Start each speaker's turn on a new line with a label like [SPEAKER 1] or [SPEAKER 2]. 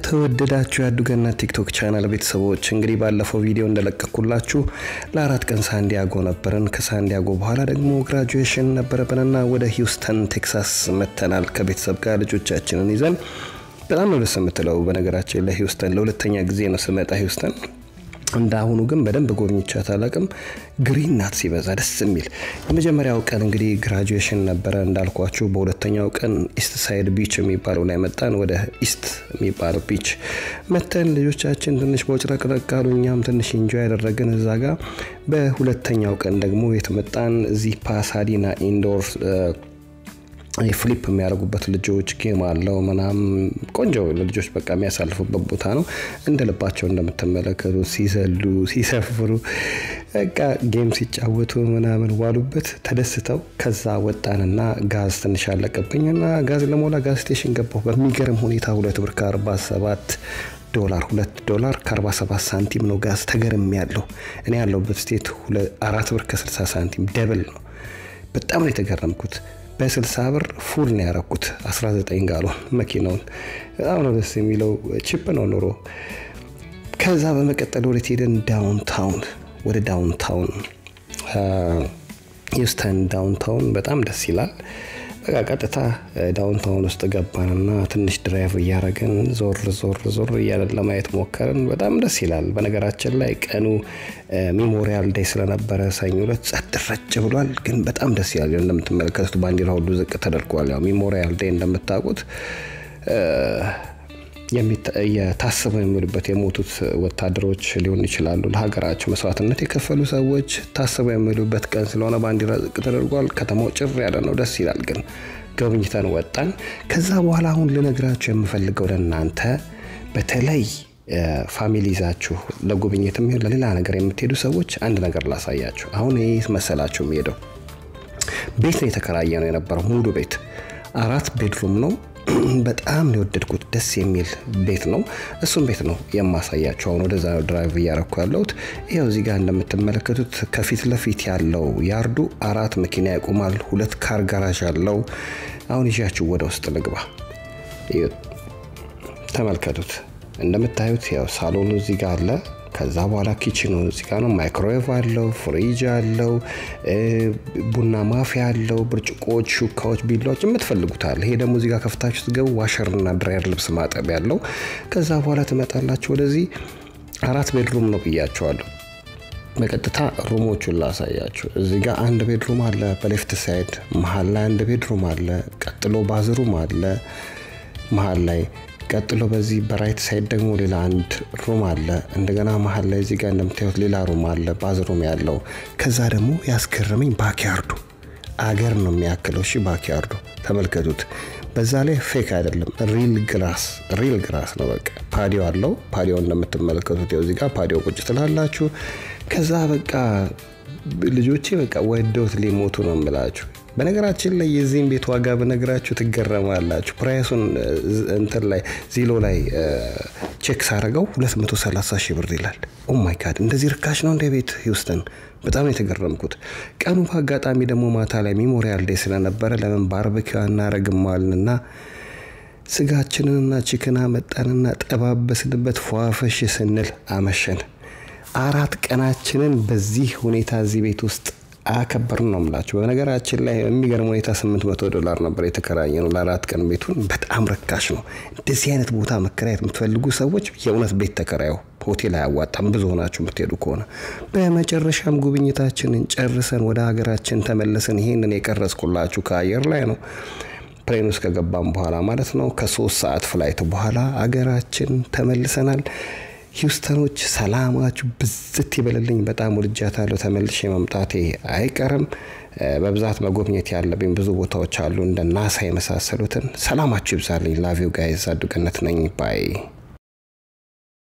[SPEAKER 1] ተወደዳችሁ ያዱገና ቲክቶክ ቻናል ቤተሰቦች እንግዲህ ባለፈው ቪዲዮ እንደለቀኩላችሁ ለአራት ቀን ሳንዲያጎ ነበርን ከሳንዲያጎ በኋላ ደግሞ ግራጁዌሽን ነበረብንና ወደ ሂውስተን ቴክሳስ መተናል ከቤተሰብ ጋር ልጆቻችንን ይዘን በጣም ነው ደስ የምትለው በነገራችን ለሂውስተን ለሁለተኛ ጊዜ ነው ስመጣ ሂውስተን እንዳሁኑ ግን በደንብ ጎብኝቻት አላቅም ግሪን ናት ሲበዛ ደስ የሚል የመጀመሪያው ቀን እንግዲህ ግራጁዌሽን ነበረ እንዳልኳችሁ በሁለተኛው ቀን ኢስት ሳይድ ቢች የሚባለው ላይ መጣን ወደ ኢስት የሚባለው ቢች መተን ልጆቻችን ትንሽ ቦጭረቅረቅ አሉኛም ትንሽ ኢንጆይ ያደረግን እዛ ጋር በሁለተኛው ቀን ደግሞ የተመጣን እዚህ ፓሳዲና ኢንዶር ፍሊፕ የሚያደርጉበት ልጆች ጌም አለው ምናም ቆንጆ ልጆች በቃ የሚያሳልፉበት ቦታ ነው እንደልባቸው እንደምትመለከቱ ሲዘሉ ሲሰፍሩ በቃ ጌም ሲጫወቱ ምናምን ዋሉበት ተደስተው ከዛ ወጣንና ጋዝ ትንሽ አለቀብኝና ጋዝ ለሞላ ጋዝ ስቴሽን ገባሁ በሚገርም ሁኔታ 2 ብር ከ47 ዶላር $2 ከ47 ሳንቲም ነው ጋዝ ተገርም ያለው እኔ ያለውበት ስቴት 4 ብር ከ60 ሳንቲም ደብል ነው በጣም ነው የተገረምኩት በ60 ብር ፉል ነው ያረኩት 19 ጋሎን መኪናውን በጣም ነው ደስ የሚለው ቺፕ ነው ኑሮ ከዛ በመቀጠል ወደ ሄደን ወደ ዳውንታውን ሂውስተን ዳውንታውን በጣም ደስ ይላል በቃ ቀጥታ ዳውንታውን ውስጥ ገባንና ትንሽ ድራይቭ ያያረገን ዞር እያለን ለማየት ሞከርን በጣም ደስ ይላል በነገራችን ላይ ቀኑ ሜሞሪያል ዴይ ስለነበረ ሰኞ ዕለት ጸጥረጭ ብሏል ግን በጣም ደስ ይላል እንደምትመለከቱት ባንዲራው ሁሉ ዝቅ ተደርጓል ያው ሜሞሪያል ዴይ እንደምታውቁት የታሰበው የሚሉበት የሞቱት ወታደሮች ሊሆን ይችላሉ ለሀገራቸው መስዋዕትነት የከፈሉ ሰዎች ታሰበው የሚሉበት ቀን ስለሆነ ባንዲራ ዝቅ ተደርጓል ከተማው ጭር ያለ ነው ደስ ይላል ግን ጎብኝተን ወጣን ከዛ በኋላ አሁን ልነግራችሁ የምፈልገው ለእናንተ በተለይ ፋሚሊ ይዛችሁ ለጉብኝትም ይሁን ለሌላ ነገር የምትሄዱ ሰዎች አንድ ነገር ላሳያችሁ አሁን ይሄ መሰላችሁ የሚሄደው ቤት ነው የተከራየነው የነበረው ሙሉ ቤት 4 ቤድሩም ነው በጣም ነው ወደድኩት ደስ የሚል ቤት ነው እሱም ቤት ነው የማሳያችሁ አሁን ወደዛ ድራይቭ ያረኩ ያለውት ይሄው እዚህ ጋር እንደምትመለከቱት ከፊት ለፊት ያለው ያርዱ 4 መኪና ያቆማል 2 ካር ጋራዥ አለው አሁን ይያችሁ ወደ ውስጥ ልግባ ተመልከቱት እንደምታዩት ያው ሳሎኑ እዚህ ጋር አለ ከዛ በኋላ ኪችኑ እዚህ ጋር ነው ማይክሮዌቭ አለው ፍሪጅ አለው ቡና ማፊያ አለው ብርጭቆዎች ሹካዎች ቢላዎች የምትፈልጉታል ይሄ ደግሞ እዚህ ጋር ከፍታችሁ ትገቡ ዋሸርና ድራየር ልብስ ማጠቢያ ያለው ከዛ በኋላ ትመጣላችሁ ወደዚህ 4 ቤድሩም ነው ብያችኋለሁ በቀጥታ ሩሞቹን ላሳያችሁ እዚህ ጋር አንድ ቤድሩም አለ በሌፍት ሳይድ መሃል ላይ አንድ ቤድሩም አለ ቀጥሎ ባዝሩም አለ መሃል ላይ ቀጥሎ በዚህ በራይት ሳይድ ደግሞ ሌላ አንድ ሩም አለ እንደገና መሃል ላይ እዚህ ጋር እንደምታዩት ሌላ ሩም አለ ባዝሩም ያለው ከዛ ደግሞ ያስገረመኝ ባክያርዱ አገር ነው የሚያክለው እሺ ባክያርዱ ተመልከቱት በዛ ላይ ፌክ አይደለም ሪል ግራስ ነው በቃ ፓዲዮ አለው ፓዲዮ እንደምትመለከቱት እዚህ ጋር ፓዲዮ ቁጭ ትላላችሁ ከዛ በቃ ልጆቼ በቃ ወደውት ሊሞቱ ነው የምላችሁ በነገራችን ላይ የዚህን ቤት ዋጋ በነገራችሁ ትገረማላችሁ ፕራይሱን እንትን ላይ ዚሎ ላይ ቼክ ሳረጋው 230 ሺህ ብር ይላል ኦ ማይ ጋድ እንደዚህ ርካሽ ነው እንደ ቤት ሂውስተን በጣም የተገረምኩት ቀኑ በአጋጣሚ ደግሞ ማታ ላይ ሜሞሪያል ዴይ ስለነበረ ለምን ባርቢኪው እናረግማልና ስጋችንንና ቺክና መጣንና ጠባበስንበት ፏፈሽ ስንል አመሸን 4 ቀናችንን በዚህ ሁኔታ እዚህ ቤት ውስጥ አከበርን ነው የምላችሁ በነገራችን ላይ የሚገርም ሁኔታ $800 ነበር የተከራየነው ለ4 ቀን ቤቱን በጣም ረካሽ ነው እንደዚህ አይነት ቦታ መከራየት የምትፈልጉ ሰዎች የእውነት ቤት ተከራዩ ሆቴል አያዋጣም ብዙ ሆናችሁ የምትሄዱ ከሆነ በመጨረሻም ጉብኝታችንን ጨርሰን ወደ ሀገራችን ተመለስን ይሄንን የቀረጽኩላችሁ ከአየር ላይ ነው ፕሌን ውስጥ ከገባን በኋላ ማለት ነው ከ3 ሰዓት ፍላይት በኋላ ሀገራችን ተመልሰናል ሂውስተኖች ሰላማችሁ ብዝት ይበልልኝ በጣም ወድጃታለሁ ተመልሼ መምጣቴ አይቀርም በብዛት መጎብኘት ያለብኝ ብዙ ቦታዎች አሉ እንደ ናሳ የመሳሰሉትን ሰላማችሁ ይብዛልኝ ላቭ ዩ ጋይስ አዱገነት ነኝ ባይ